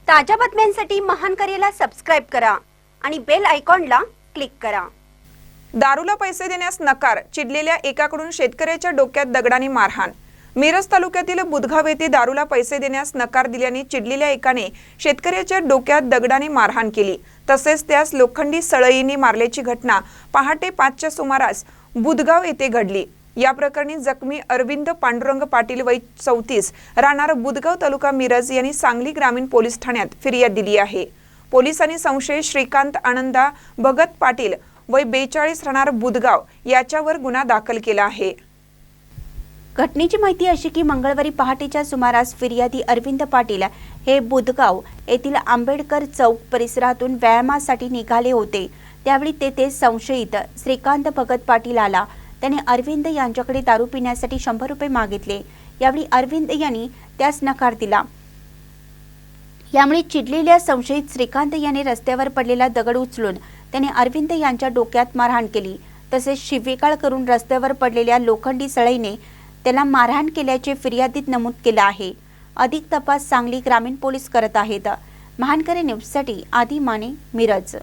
ताज्या बातम्यांसाठी महान करेला सबस्क्राइब करा आणि बेल आयकॉनला क्लिक करा। दारूला पैसे देण्यास नकार, चिडलेल्या एकाकडून शेतकऱ्याच्या डोक्यात दगडाने मारहाण। मिरज तालुक्यातील बुधगाव येथे दारूला पैसे देण्यास नकार दिल्याने चिडलेल्या एकाने शेतकऱ्याच्या डोक्यात दगडाने मारहाण केली, तसेच त्यास लोखंडी सळईने मारल्याची घटना पहाटे 5च्या सुमारास बुधगाव येथे घडली। या प्रकरणी जखमी अरविंद पांडुरंग पाटील वय 34 राहणार बुधगाव तालुका मिरज यांनी सांगली ग्रामीण पोलीस ठाण्यात फिर्याद दिली आहे। पोलिसांनी संशयित श्रीकांत आनंदा भगत पाटील वय 42 राहणार बुधगाव याच्यावर गुन्हा दाखल केला आहे। घटनेची माहिती अशी की मंगळवारी पहाटेच्या सुमारास फिर्यादी अरविंद पाटील हे बुधगाव येथील आंबेडकर चौक परिसरातून व्यायामासाठी निघाले होते। त्यावेळी तेथे संशयित श्रीकांत भगत पाटील आला। त्याने अरविंद यांच्याकडे दारू पिण्यासाठी 100 रुपये मागितले। यावेळी अरविंद यांनी त्यास नकार दिला। यामुळे चिडलेल्या संशयित श्रीकांत याने रस्त्यावर पडलेला दगड उचलून त्याने अरविंद यांच्या डोक्यात मारहाण केली, तसेच शिवीगाळ करून रस्त्यावर पडलेल्या लोखंडी सळईने त्याला मारहाण केल्याचे फिर्यादीत नमूद केले आहे। अधिक तपास सांगली ग्रामीण पोलीस करत आहेत। महानकरे न्यूजसाठी आदी माने, मिरज।